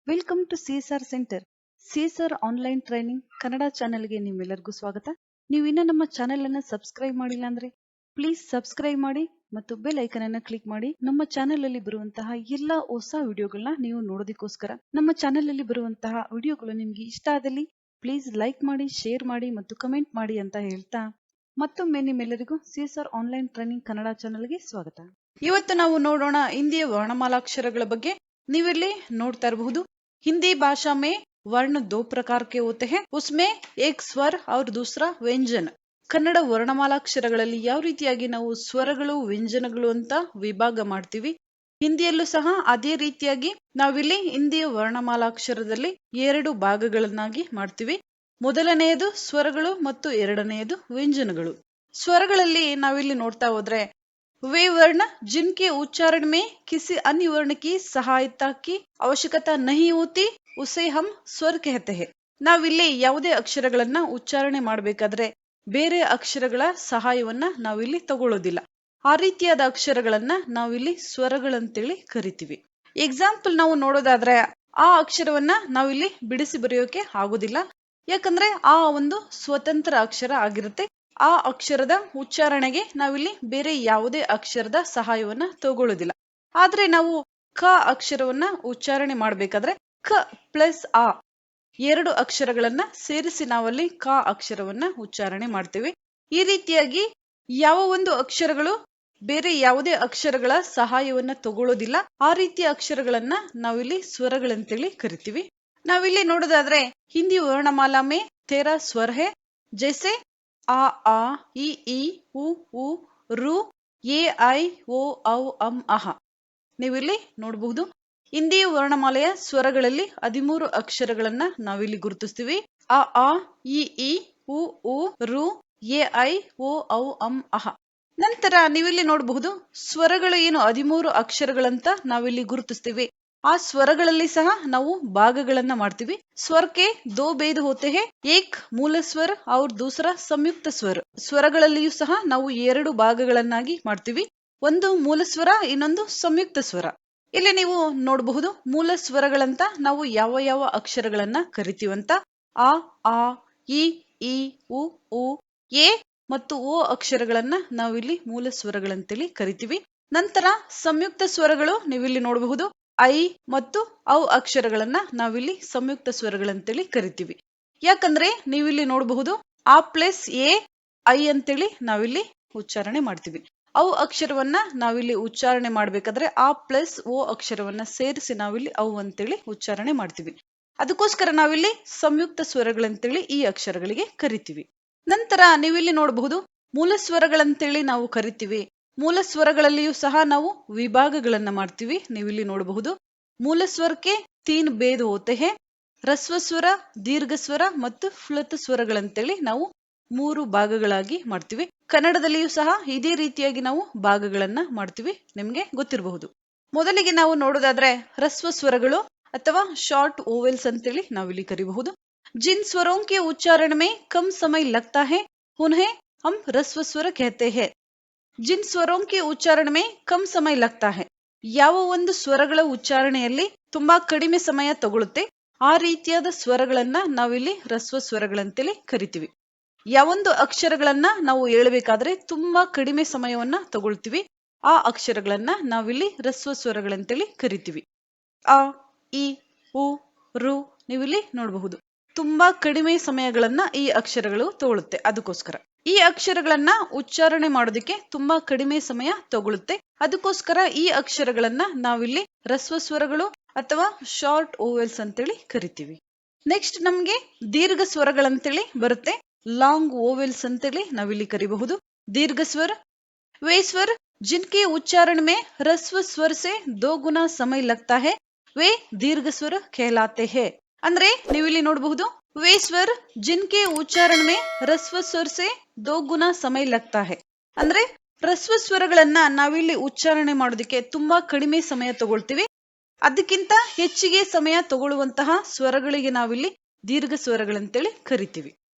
Welcome to CSR centre. CSR online training Kannada ಚಾನೆಲ್ಗೆ ನಿಮ್ಮೆಲ್ಲರಿಗೂ ಸ್ವಾಗತ. ನೀವು ಇನ್ನೂ ನಮ್ಮ ಚಾನೆಲ್ ಅನ್ನ ಸಬ್ಸ್ಕ್ರೈಬ್ ಮಾಡಿಲ್ಲ ಅಂದ್ರೆ ಪ್ಲೀಸ್ ಸಬ್ಸ್ಕ್ರೈಬ್ ಮಾಡಿ ಮತ್ತು ಬೆಲ್ ಐಕನ್ ಅನ್ನ ಕ್ಲಿಕ್ ಮಾಡಿ. ನಮ್ಮ ಚಾನೆಲ್ ಅಲ್ಲಿ ಬರುವಂತಹ ಎಲ್ಲಾ ಹೊಸ ವಿಡಿಯೋಗಳನ್ನ ನೀವು ನೋಡೋದಕ್ಕೋಸ್ಕರ. ನಮ್ಮ ಚಾನೆಲ್ ಅಲ್ಲಿ ಬರುವಂತಹ ವಿಡಿಯೋಗಳು ನಿಮ್ಗೆ ಇಷ್ಟ ಆದಲ್ಲಿ ಪ್ಲೀಸ್ ಲೈಕ್ ಮಾಡಿ, ಶೇರ್ ಮಾಡಿ ಮತ್ತು ಕಮೆಂಟ್ ಮಾಡಿ ಅಂತ ಹೇಳ್ತಾ ಮತ್ತೊಮ್ಮೆ ನಿಮ್ಮೆಲ್ಲರಿಗೂ ಸಿಎಸ್ಆರ್ ಆನ್ಲೈನ್ ಟ್ರೈನಿಂಗ್ ಕನ್ನಡ ಚಾನೆಲ್ಗೆ ಸ್ವಾಗತ. ಇವತ್ತು ನಾವು ನೋಡೋಣ ಹಿಂದಿಯ ವರ್ಣಮಾಲಾಕ್ಷರಗಳ ಬಗ್ಗೆ. ನೀವಿಲ್ಲಿ ನೋಡ್ತಾ ಇರಬಹುದು, हिंदी भाषा में वर्ण दो प्रकार के होते हैं, उसमें एक स्वर और दूसरा ವ್ಯಂಜನ. ಕನ್ನಡ ವರ್ಣಮಾಲಾಕ್ಷರಗಳಲ್ಲಿ ಯಾವ ರೀತಿಯಾಗಿ ನಾವು ಸ್ವರಗಳು ವ್ಯಂಜನಗಳು ಅಂತ ವಿಭಾಗ ಮಾಡ್ತೀವಿ, ಹಿಂದಿಯಲ್ಲೂ ಸಹ ಅದೇ ರೀತಿಯಾಗಿ ನಾವಿಲ್ಲಿ ಹಿಂದಿಯ ವರ್ಣಮಾಲಾಕ್ಷರದಲ್ಲಿ ಎರಡು ಭಾಗಗಳನ್ನಾಗಿ ಮಾಡ್ತೀವಿ. ಮೊದಲನೆಯದು ಸ್ವರಗಳು ಮತ್ತು ಎರಡನೆಯದು ವ್ಯಂಜನಗಳು. ಸ್ವರಗಳಲ್ಲಿ ನಾವಿಲ್ಲಿ ನೋಡ್ತಾ ಹೋದ್ರೆ वे वर्ण जिनके उच्चारण में किसी अन्य वर्ण की सहायता की आवश्यकता नहीं होती उसे हम स्वर कहते हैं. ನಾವಿಲ್ಲಿ ಯಾವುದೇ ಅಕ್ಷರಗಳನ್ನ ಉಚ್ಚಾರಣೆ ಮಾಡಬೇಕಾದ್ರೆ ಬೇರೆ ಅಕ್ಷರಗಳ ಸಹಾಯವನ್ನ ನಾವಿಲ್ಲಿ ತಗೊಳ್ಳೋದಿಲ್ಲ. ಆ ರೀತಿಯಾದ ಅಕ್ಷರಗಳನ್ನ ನಾವಿಲ್ಲಿ ಸ್ವರಗಳಂತೇಳಿ ಕರಿತೀವಿ. ಎಕ್ಸಾಂಪಲ್ ನಾವು ನೋಡೋದಾದ್ರೆ ಆ ಅಕ್ಷರವನ್ನ ನಾವಿಲ್ಲಿ ಬಿಡಿಸಿ ಬರೆಯೋಕೆ ಆಗೋದಿಲ್ಲ, ಯಾಕಂದ್ರೆ ಆ ಒಂದು ಸ್ವತಂತ್ರ ಅಕ್ಷರ ಆಗಿರುತ್ತೆ. ಆ ಅಕ್ಷರದ ಉಚ್ಚಾರಣೆಗೆ ನಾವಿಲ್ಲಿ ಬೇರೆ ಯಾವುದೇ ಅಕ್ಷರದ ಸಹಾಯವನ್ನ ತಗೊಳ್ಳೋದಿಲ್ಲ. ಆದ್ರೆ ನಾವು ಕ ಅಕ್ಷರವನ್ನ ಉಚ್ಚಾರಣೆ ಮಾಡ್ಬೇಕಾದ್ರೆ ಕ ಪ್ಲಸ್ ಆ ಎರಡು ಅಕ್ಷರಗಳನ್ನ ಸೇರಿಸಿ ನಾವಲ್ಲಿ ಕ ಅಕ್ಷರವನ್ನ ಉಚ್ಚಾರಣೆ ಮಾಡ್ತೇವೆ. ಈ ರೀತಿಯಾಗಿ ಯಾವ ಒಂದು ಅಕ್ಷರಗಳು ಬೇರೆ ಯಾವುದೇ ಅಕ್ಷರಗಳ ಸಹಾಯವನ್ನ ತಗೊಳ್ಳೋದಿಲ್ಲ, ಆ ರೀತಿಯ ಅಕ್ಷರಗಳನ್ನ ನಾವಿಲ್ಲಿ ಸ್ವರಗಳಂತೇಳಿ ಕರಿತೀವಿ. ನಾವಿಲ್ಲಿ ನೋಡೋದಾದ್ರೆ ಹಿಂದಿ ವರ್ಣಮಾಲಾ ಮೇ 13 ಸ್ವರ ಹೈ, ಜೈಸೆ ಆ ಆ ಇ ಈ ಉ ಉ ರು ಎ ಐ ಓ ಔ ಅಂ ಅಹ. ನೀವಿಲ್ಲಿ ನೋಡಬಹುದು, ಹಿಂದಿ ವರ್ಣಮಾಲೆಯ ಸ್ವರಗಳಲ್ಲಿ 13 ಅಕ್ಷರಗಳನ್ನ ನಾವಿಲ್ಲಿ ಗುರುತಿಸ್ತೀವಿ. ಅ ಆ ಇ ಈ ಉ ಉ ರು ಎ ಐ ಓ ಔ ಅಂ ಅಹ. ನಂತರ ನೀವಿಲ್ಲಿ ನೋಡಬಹುದು, ಸ್ವರಗಳು ಏನು 13 ಅಕ್ಷರಗಳಂತ ನಾವಿಲ್ಲಿ ಗುರುತಿಸ್ತೀವಿ, ಆ ಸ್ವರಗಳಲ್ಲಿ ಸಹ ನಾವು ಭಾಗಗಳನ್ನ ಮಾಡ್ತೀವಿ. ಸ್ವರಕ್ಕೆ ದೋ ಭೇದ ಹೋತೆ ಹೈ, ಏಕ್ ಮೂಲ ಸ್ವರ और दूसरा ಸಂಯುಕ್ತ ಸ್ವರ. ಸ್ವರಗಳಲ್ಲಿಯೂ ಸಹ ನಾವು ಎರಡು ಭಾಗಗಳನ್ನಾಗಿ ಮಾಡ್ತೀವಿ, ಒಂದು ಮೂಲ ಸ್ವರ, ಇನ್ನೊಂದು ಸಂಯುಕ್ತ ಸ್ವರ. ಇಲ್ಲಿ ನೀವು ನೋಡಬಹುದು ಮೂಲ ಸ್ವರಗಳಂತ ನಾವು ಯಾವ ಯಾವ ಅಕ್ಷರಗಳನ್ನ ಕರಿತೀವಂತ. ಆ ಆ ಇ ಈ ಉ ಉ ಎ ಮತ್ತು ಓ ಅಕ್ಷರಗಳನ್ನ ನಾವಿಲ್ಲಿ ಮೂಲ ಸ್ವರಗಳಂತೇಳಿ ಕರಿತೀವಿ. ನಂತರ ಸಂಯುಕ್ತ ಸ್ವರಗಳು ನೀವಿಲ್ಲಿ ನೋಡಬಹುದು, ಐ ಮತ್ತು ಔ ಅಕ್ಷರಗಳನ್ನ ನಾವಿಲ್ಲಿ ಸಂಯುಕ್ತ ಸ್ವರಗಳಂತೇಳಿ ಕರಿತೀವಿ. ಯಾಕಂದ್ರೆ ನೀವಿಲ್ಲಿ ನೋಡಬಹುದು ಆ ಪ್ಲಸ್ ಎ ಐ ಅಂತೇಳಿ ನಾವಿಲ್ಲಿ ಉಚ್ಚಾರಣೆ ಮಾಡ್ತೀವಿ. ಔ ಅಕ್ಷರವನ್ನ ನಾವಿಲ್ಲಿ ಉಚ್ಚಾರಣೆ ಮಾಡ್ಬೇಕಾದ್ರೆ ಆ ಪ್ಲಸ್ ಓ ಅಕ್ಷರವನ್ನ ಸೇರಿಸಿ ನಾವಿಲ್ಲಿ ಔ ಅಂತೇಳಿ ಉಚ್ಚಾರಣೆ ಮಾಡ್ತೀವಿ. ಅದಕ್ಕೋಸ್ಕರ ನಾವಿಲ್ಲಿ ಸಂಯುಕ್ತ ಸ್ವರಗಳಂತೇಳಿ ಈ ಅಕ್ಷರಗಳಿಗೆ ಕರಿತೀವಿ. ನಂತರ ನೀವಿಲ್ಲಿ ನೋಡಬಹುದು ಮೂಲ ಸ್ವರಗಳಂತೇಳಿ ನಾವು ಕರಿತೀವಿ. ಮೂಲ ಸ್ವರಗಳಲ್ಲಿಯೂ ಸಹ ನಾವು ವಿಭಾಗಗಳನ್ನ ಮಾಡ್ತೀವಿ. ನೀವಿಲ್ಲಿ ನೋಡಬಹುದು ಮೂಲ ಸ್ವರಕ್ಕೆ 3 ಭೇದ ಹೋತೆ ಹೈ, ಹ್ರಸ್ವ ಸ್ವರ, ದೀರ್ಘ ಸ್ವರ ಮತ್ತು ಫ್ಲುತ ಸ್ವರಗಳಂತೇಳಿ ನಾವು 3 ಭಾಗಗಳಾಗಿ ಮಾಡ್ತೀವಿ. ಕನ್ನಡದಲ್ಲಿಯೂ ಸಹ ಇದೇ ರೀತಿಯಾಗಿ ನಾವು ಭಾಗಗಳನ್ನ ಮಾಡ್ತೀವಿ, ನಿಮ್ಗೆ ಗೊತ್ತಿರಬಹುದು. ಮೊದಲಿಗೆ ನಾವು ನೋಡೋದಾದ್ರೆ ಹ್ರಸ್ವ ಸ್ವರಗಳು ಅಥವಾ ಶಾರ್ಟ್ ಓವೆಲ್ಸ್ ಅಂತೇಳಿ ನಾವಿಲ್ಲಿ ಕರಿಬಹುದು. ಜಿನ್ ಸ್ವರೋಂ ಕೆ ಉಚ್ಚಾರಣ ಮೇ ಕಮ್ ಸಮಯ ಲಗ್ತಾ ಹೈ ಉನ್ಹೇ ಹಮ್ ಹ್ರಸ್ವ ಸ್ವರ ಕಹತೆ ಹೈ. ಜಿನ್ ಸ್ವರೋಂ ಕೆ ಉಚ್ಚಾರಣ ಮೇ ಕಮ್ ಸಮಯ ಲಗ್ತಾ ಹೈ, ಯಾವ ಒಂದು ಸ್ವರಗಳ ಉಚ್ಚಾರಣೆಯಲ್ಲಿ ತುಂಬಾ ಕಡಿಮೆ ಸಮಯ ತಗೊಳುತ್ತೆ ಆ ರೀತಿಯಾದ ಸ್ವರಗಳನ್ನ ನಾವಿಲ್ಲಿ ಹ್ರಸ್ವ ಸ್ವರಗಳಂತೇಳಿ ಕರಿತೀವಿ. ಯಾವೊಂದು ಅಕ್ಷರಗಳನ್ನ ನಾವು ಹೇಳಬೇಕಾದ್ರೆ ತುಂಬಾ ಕಡಿಮೆ ಸಮಯವನ್ನ ತಗೊಳ್ತೀವಿ, ಆ ಅಕ್ಷರಗಳನ್ನ ನಾವಿಲ್ಲಿ ಹ್ರಸ್ವ ಸ್ವರಗಳಂತೇಳಿ ಕರಿತೀವಿ. ಅ ಇ ಉ ರು ನೀವಿಲ್ಲಿ ನೋಡಬಹುದು, ತುಂಬಾ ಕಡಿಮೆ ಸಮಯಗಳನ್ನ ಈ ಅಕ್ಷರಗಳು ತಗೊಳುತ್ತೆ. ಅದಕ್ಕೋಸ್ಕರ ಈ ಅಕ್ಷರಗಳನ್ನ ಉಚ್ಚಾರಣೆ ಮಾಡೋದಕ್ಕೆ ತುಂಬಾ ಕಡಿಮೆ ಸಮಯ ತಗೊಳುತ್ತೆ. ಅದಕ್ಕೋಸ್ಕರ ಈ ಅಕ್ಷರಗಳನ್ನ ನಾವಿಲ್ಲಿ ಹ್ರಸ್ವ ಸ್ವರಗಳು ಅಥವಾ ಶಾರ್ಟ್ ಓವೆಲ್ಸ್ ಅಂತೇಳಿ ಕರಿತೀವಿ. ನೆಕ್ಸ್ಟ್ ನಮ್ಗೆ ದೀರ್ಘ ಸ್ವರಗಳಂತೇಳಿ ಬರುತ್ತೆ, ಲಾಂಗ್ ಓವೆಲ್ಸ್ ಅಂತೇಳಿ ನಾವಿಲ್ಲಿ ಕರಿಬಹುದು. ದೀರ್ಘ ಸ್ವರ वे स्वर जिनके उच्चारण में ह्रस्व स्वर से 2 गुना समय लगता है वे दीर्घ स्वर कहलाते हैं. ಅಂದ್ರೆ ನೀವಿಲ್ಲಿ ನೋಡಬಹುದು वे स्वर जिनके उच्चारण में ह्रस्व स्वर से 2 गुना समय लगता है. ಅಂದ್ರೆ ಹ್ರಸ್ವ ಸ್ವರಗಳನ್ನ ನಾವಿಲ್ಲಿ ಉಚ್ಚಾರಣೆ ಮಾಡೋದಕ್ಕೆ ತುಂಬಾ ಕಡಿಮೆ ಸಮಯ ತಗೊಳ್ತೀವಿ, ಅದಕ್ಕಿಂತ ಹೆಚ್ಚಿಗೆ ಸಮಯ ತಗೊಳ್ಳುವಂತಹ ಸ್ವರಗಳಿಗೆ ನಾವಿಲ್ಲಿ ದೀರ್ಘ ಸ್ವರಗಳಂತೇಳಿ ಕರಿತೀವಿ.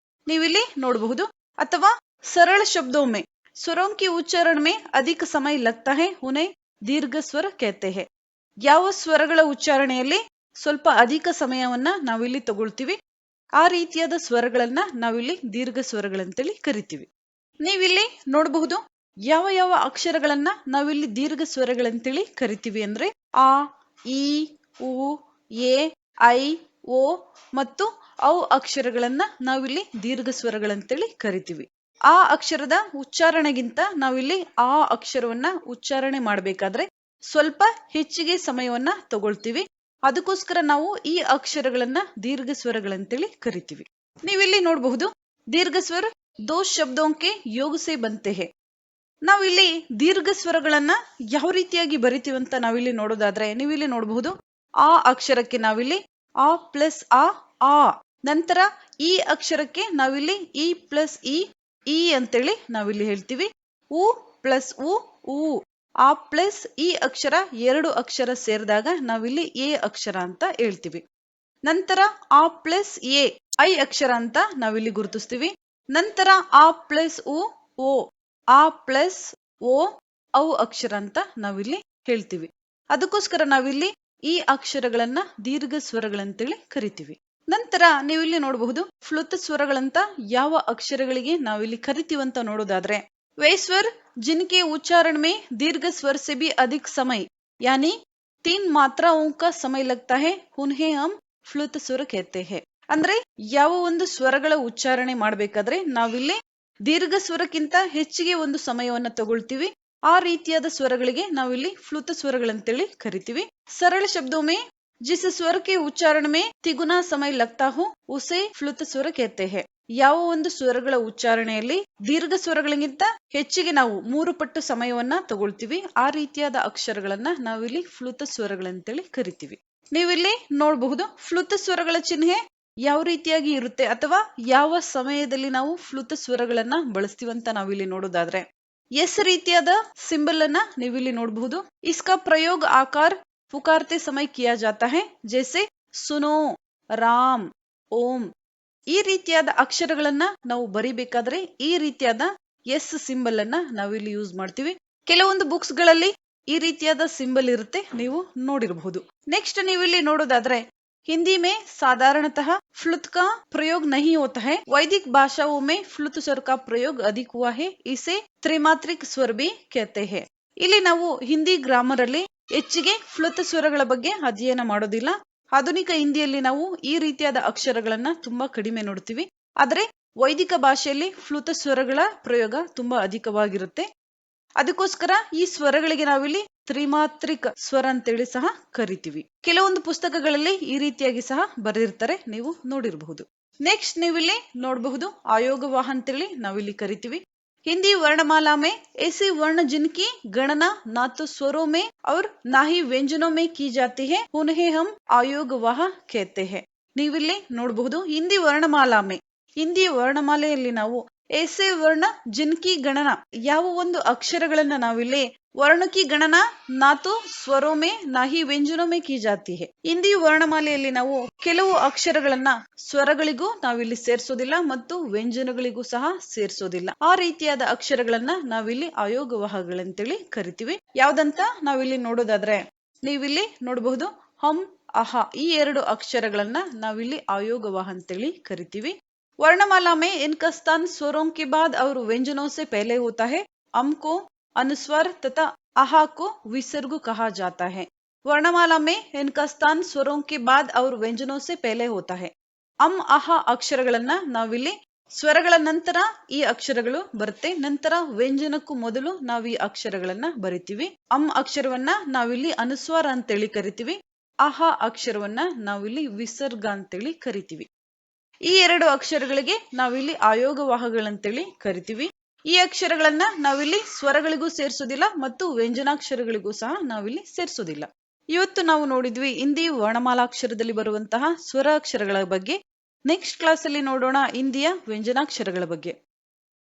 ನೀವಿಲ್ಲಿ ನೋಡಬಹುದು. ಅಥವಾ ಸರಳ ಶಬ್ದೋಮೆ ಸ್ವರೋಂ ಕಿ ಉಚ್ಚಾರಣ ಮೇ ಅಧಿಕ ಸಮಯ ಲಗ್ತಾ ಹೈ ಉನ್ಹೇ ದೀರ್ಘ ಸ್ವರ ಕಹತೆ ಹೈ. ಯಾವ ಸ್ವರಗಳ ಉಚ್ಚಾರಣೆಯಲ್ಲಿ ಸ್ವಲ್ಪ ಅಧಿಕ ಸಮಯವನ್ನ ನಾವಿಲ್ಲಿ ತಗೊಳ್ತೀವಿ. ಆ ರೀತಿಯಾದ ಸ್ವರಗಳನ್ನ ನಾವಿಲ್ಲಿ ದೀರ್ಘ ಸ್ವರಗಳಂತೇಳಿ ಕರಿತೀವಿ. ನೀವಿಲ್ಲಿ ನೋಡಬಹುದು ಯಾವ ಯಾವ ಅಕ್ಷರಗಳನ್ನ ನಾವಿಲ್ಲಿ ದೀರ್ಘ ಸ್ವರಗಳಂತೇಳಿ ಕರಿತೀವಿ ಅಂದ್ರೆ ಆ, ಈ, ಉ, ಎ, ಐ, ಓ ಮತ್ತು ಔ ಅಕ್ಷರಗಳನ್ನ ನಾವಿಲ್ಲಿ ದೀರ್ಘ ಸ್ವರಗಳಂತೇಳಿ ಕರಿತೀವಿ. ಆ ಅಕ್ಷರದ ಉಚ್ಚಾರಣೆಗಿಂತ ನಾವಿಲ್ಲಿ ಆ ಅಕ್ಷರವನ್ನ ಉಚ್ಚಾರಣೆ ಮಾಡಬೇಕಾದ್ರೆ ಸ್ವಲ್ಪ ಹೆಚ್ಚಿಗೆ ಸಮಯವನ್ನ ತಗೊಳ್ತೀವಿ. ಅದಕ್ಕೋಸ್ಕರ ನಾವು ಈ ಅಕ್ಷರಗಳನ್ನ ದೀರ್ಘ ಸ್ವರಗಳಂತೇಳಿ ಕರಿತೀವಿ. ನೀವಿಲ್ಲಿ ನೋಡಬಹುದು ದೀರ್ಘ ಸ್ವರ ದೋ ಶಬ್ದೋಂಕೆ ಯೋಗ ಸೆ ಬಂತೆ ಹೇ. ನಾವಿಲ್ಲಿ ದೀರ್ಘ ಸ್ವರಗಳನ್ನ ಯಾವ ರೀತಿಯಾಗಿ ಬರಿತೀವಿ ಅಂತ ನಾವಿಲ್ಲಿ ನೋಡೋದಾದ್ರೆ ನೀವಿಲ್ಲಿ ನೋಡಬಹುದು ಆ ಅಕ್ಷರಕ್ಕೆ ನಾವಿಲ್ಲಿ ಆ ಪ್ಲಸ್ ಆ, ನಂತರ ಈ ಅಕ್ಷರಕ್ಕೆ ನಾವಿಲ್ಲಿ ಇ ಪ್ಲಸ್ ಇ ಅಂತೇಳಿ ನಾವಿಲ್ಲಿ ಹೇಳ್ತೀವಿ. ಉ ಪ್ಲಸ್ ಉ, ಆ ಪ್ಲಸ್ ಈ ಅಕ್ಷರ ಎರಡು ಅಕ್ಷರ ಸೇರಿದಾಗ ನಾವಿಲ್ಲಿ ಎ ಅಕ್ಷರ ಅಂತ ಹೇಳ್ತೀವಿ. ನಂತರ ಆ ಪ್ಲಸ್ ಎ ಐ ಅಕ್ಷರ ಅಂತ ನಾವಿಲ್ಲಿ ಗುರುತಿಸ್ತೀವಿ. ನಂತರ ಆ ಪ್ಲಸ್ ಓ, ಆ ಪ್ಲಸ್ ಓ ಔ ಅಕ್ಷರ ಅಂತ ನಾವಿಲ್ಲಿ ಹೇಳ್ತೀವಿ. ಅದಕ್ಕೋಸ್ಕರ ನಾವಿಲ್ಲಿ ಈ ಅಕ್ಷರಗಳನ್ನ ದೀರ್ಘ ಸ್ವರಗಳಂತೇಳಿ ಕರಿತೀವಿ. ನಂತರ ನೀವಿಲ್ಲಿ ನೋಡಬಹುದು ಫ್ಲುತ ಸ್ವರಗಳಂತ ಯಾವ ಅಕ್ಷರಗಳಿಗೆ ನಾವಿಲ್ಲಿ ಕರಿತೀವಂತ ನೋಡೋದಾದ್ರೆ वे स्वर जिनके उच्चारण में दीर्घ स्वर से भी अधिक समय यानी 3 मात्राओं का समय लगता है उन्हें हम फ्लुत स्वर कहते हैं. ಅಂದ್ರೆ ಯಾವ ಒಂದು ಸ್ವರಗಳ ಉಚ್ಚಾರಣೆ ಮಾಡಬೇಕಾದ್ರೆ ನಾವಿಲ್ಲಿ ದೀರ್ಘ ಸ್ವರಕ್ಕಿಂತ ಹೆಚ್ಚಿಗೆ ಒಂದು ಸಮಯವನ್ನ ತಗೊಳ್ತೀವಿ. ಆ ರೀತಿಯಾದ ಸ್ವರಗಳಿಗೆ ನಾವಿಲ್ಲಿ ಫ್ಲುತ ಸ್ವರಗಳಂತೇಳಿ ಕರಿತೀವಿ. ಸರಳ ಶಬ್ದೋ ಮೇ जिस स्वर के उच्चारण में तिगुना समय लगता हो उसे फ्लुत स्वर कहते हैं. ಯಾವ ಒಂದು ಸ್ವರಗಳ ಉಚ್ಚಾರಣೆಯಲ್ಲಿ ದೀರ್ಘ ಸ್ವರಗಳಿಗಿಂತ ಹೆಚ್ಚಿಗೆ ನಾವು 3 ಪಟ್ಟು ಸಮಯವನ್ನ ತಗೊಳ್ತೀವಿ. ಆ ರೀತಿಯಾದ ಅಕ್ಷರಗಳನ್ನ ನಾವಿಲ್ಲಿ ಫ್ಲುತ ಸ್ವರಗಳಂತೇಳಿ ಕರಿತೀವಿ. ನೀವಿಲ್ಲಿ ನೋಡಬಹುದು ಫ್ಲುತ ಸ್ವರಗಳ ಚಿಹ್ನೆ ಯಾವ ರೀತಿಯಾಗಿ ಇರುತ್ತೆ ಅಥವಾ ಯಾವ ಸಮಯದಲ್ಲಿ ನಾವು ಫ್ಲುತ ಸ್ವರಗಳನ್ನ ಬಳಸ್ತೀವಿ ಅಂತ ನಾವಿಲ್ಲಿ ನೋಡೋದಾದ್ರೆ ಎಸ್ ರೀತಿಯಾದ ಸಿಂಬಲ್ ಅನ್ನ ನೀವಿಲ್ಲಿ ನೋಡಬಹುದು. ಇಸ್ಕಾ ಪ್ರಯೋಗ ಆಕಾರ पुकारते समय किया जाता है जैसे सुनो, राम, ओम. ಈ ರೀತಿಯಾದ ಅಕ್ಷರಗಳನ್ನ ನಾವು ಬರಿಬೇಕಾದ್ರೆ ಈ ರೀತಿಯಾದ ಎಸ್ ಸಿಂಬಲ್ ಅನ್ನ ನಾವಿಲ್ಲಿ ಯೂಸ್ ಮಾಡ್ತೀವಿ. ಕೆಲವೊಂದು ಬುಕ್ಸ್ ಗಳಲ್ಲಿ ಈ ರೀತಿಯಾದ ಸಿಂಬಲ್ ಇರುತ್ತೆ, ನೀವು ನೋಡಿರಬಹುದು. ನೆಕ್ಸ್ಟ್ ನೀವಿಲ್ಲಿ ನೋಡೋದಾದ್ರೆ हिंदी में साधारणतः फ्लुत का प्रयोग नहीं होता है. वैदिक भाषाओं में फ्लुत स्वर का प्रयोग अधिक हुआ है. इसे त्रिमात्रिक स्वर भी कहते हैं. ಇಲ್ಲಿ ನಾವು ಹಿಂದಿ ಗ್ರಾಮರ್ ಅಲ್ಲಿ ಹೆಚ್ಚಿಗೆ ಫ್ಲುತ ಸ್ವರಗಳ ಬಗ್ಗೆ ಅಧ್ಯಯನ ಮಾಡೋದಿಲ್ಲ. ಆಧುನಿಕ ಹಿಂದಿಯಲ್ಲಿ ನಾವು ಈ ರೀತಿಯಾದ ಅಕ್ಷರಗಳನ್ನ ತುಂಬಾ ಕಡಿಮೆ ನೋಡ್ತೀವಿ. ಆದ್ರೆ ವೈದಿಕ ಭಾಷೆಯಲ್ಲಿ ಫ್ಲುತ ಸ್ವರಗಳ ಪ್ರಯೋಗ ತುಂಬಾ ಅಧಿಕವಾಗಿರುತ್ತೆ. ಅದಕ್ಕೋಸ್ಕರ ಈ ಸ್ವರಗಳಿಗೆ ನಾವಿಲ್ಲಿ ತ್ರಿಮಾತ್ರಿಕ ಸ್ವರ ಅಂತೇಳಿ ಸಹ ಕರಿತೀವಿ. ಕೆಲವೊಂದು ಪುಸ್ತಕಗಳಲ್ಲಿ ಈ ರೀತಿಯಾಗಿ ಸಹ ಬರೆದಿರ್ತಾರೆ, ನೀವು ನೋಡಿರಬಹುದು. ನೆಕ್ಸ್ಟ್ ನೀವಿಲ್ಲಿ ನೋಡಬಹುದು ಆಯೋಗವಾಹ ಅಂತೇಳಿ ನಾವಿಲ್ಲಿ ಕರಿತೀವಿ. हिंदी वर्णमाला में ऐसे वर्ण जिनकी गणना ना तो स्वरों में और ना ही व्यंजनों में की जाती है उन्हें हम आयोगवाह कहते हैं. ನೀವಿಲ್ಲಿ ನೋಡಬಹುದು ಹಿಂದಿ ವರ್ಣಮಾಲಾ ಮೇ ಹಿಂದಿ ವರ್ಣಮಾಲೆಯಲ್ಲಿ ನಾವು ऐसे वर्ण जिनकी गणना ಯಾವ ಒಂದು ಅಕ್ಷರಗಳನ್ನ ನಾವಿಲ್ಲಿ ವರ್ಣಕಿ ಗಣನಾ ನಾ ತೋ ಸ್ವರೋ ಮೇ ನಾ ಹಿ ವ್ಯಂಜನೋ ಮೇ ಕಿ ಜಾತಿ ಹೈ. ಹಿಂದಿ ವರ್ಣಮಾಲೆಯಲ್ಲಿ ನಾವು ಕೆಲವು ಅಕ್ಷರಗಳನ್ನ ಸ್ವರಗಳಿಗೂ ನಾವಿಲ್ಲಿ ಸೇರಿಸೋದಿಲ್ಲ ಮತ್ತು ವ್ಯಂಜನಗಳಿಗೂ ಸಹ ಸೇರಿಸೋದಿಲ್ಲ. ಆ ರೀತಿಯಾದ ಅಕ್ಷರಗಳನ್ನ ನಾವಿಲ್ಲಿ ಆಯೋಗವಾಹಗಳಂತೇಳಿ ಕರಿತೀವಿ. ಯಾವ್ದಂತ ನಾವಿಲ್ಲಿ ನೋಡೋದಾದ್ರೆ ನೀವಿಲ್ಲಿ ನೋಡಬಹುದು ಹಮ್, ಅಹ ಈ ಎರಡು ಅಕ್ಷರಗಳನ್ನ ನಾವಿಲ್ಲಿ ಆಯೋಗವಾಹ ಅಂತೇಳಿ ಕರಿತೀವಿ. वर्णमाला में इनका स्थान स्वरों के बाद और व्यंजनों से पहले होता है. अम को अनुस्वार तथा आहा को विसर्ग कहा जाता है. वर्णमाला में इनका स्थान स्वरों के बाद और व्यंजनों से पहले होता है. ಅಮ್ ಅಹ ಅಕ್ಷರಗಳನ್ನ ನಾವಿಲ್ಲಿ ಸ್ವರಗಳ ನಂತರ ಈ ಅಕ್ಷರಗಳು ಬರುತ್ತೆ, ನಂತರ ವ್ಯಂಜನಕ್ಕೂ ಮೊದಲು ನಾವು ಈ ಅಕ್ಷರಗಳನ್ನ ಬರಿತೀವಿ. ಅಮ್ ಅಕ್ಷರವನ್ನ ನಾವಿಲ್ಲಿ ಅನುಸ್ವಾರ ಅಂತೇಳಿ ಕರಿತೀವಿ. ಅಹ ಅಕ್ಷರವನ್ನ ನಾವಿಲ್ಲಿ ವಿಸರ್ಗ ಅಂತೇಳಿ ಕರಿತೀವಿ. ಈ ಎರಡು ಅಕ್ಷರಗಳಿಗೆ ನಾವಿಲ್ಲಿ ಆಯೋಗವಾಹಗಳಂತೇಳಿ ಕರಿತೀವಿ. ಈ ಅಕ್ಷರಗಳನ್ನ ನಾವಿಲ್ಲಿ ಸ್ವರಗಳಿಗೂ ಸೇರಿಸೋದಿಲ್ಲ ಮತ್ತು ವ್ಯಂಜನಾಕ್ಷರಗಳಿಗೂ ಸಹ ನಾವಿಲ್ಲಿ ಸೇರಿಸೋದಿಲ್ಲ. ಇವತ್ತು ನಾವು ನೋಡಿದ್ವಿ ಹಿಂದಿ ವರ್ಣಮಾಲಾಕ್ಷರದಲ್ಲಿ ಬರುವಂತಹ ಸ್ವರ ಅಕ್ಷರಗಳ ಬಗ್ಗೆ. ನೆಕ್ಸ್ಟ್ ಕ್ಲಾಸ್ ಅಲ್ಲಿ ನೋಡೋಣ ಹಿಂದಿಯ ವ್ಯಂಜನಾಕ್ಷರಗಳ ಬಗ್ಗೆ.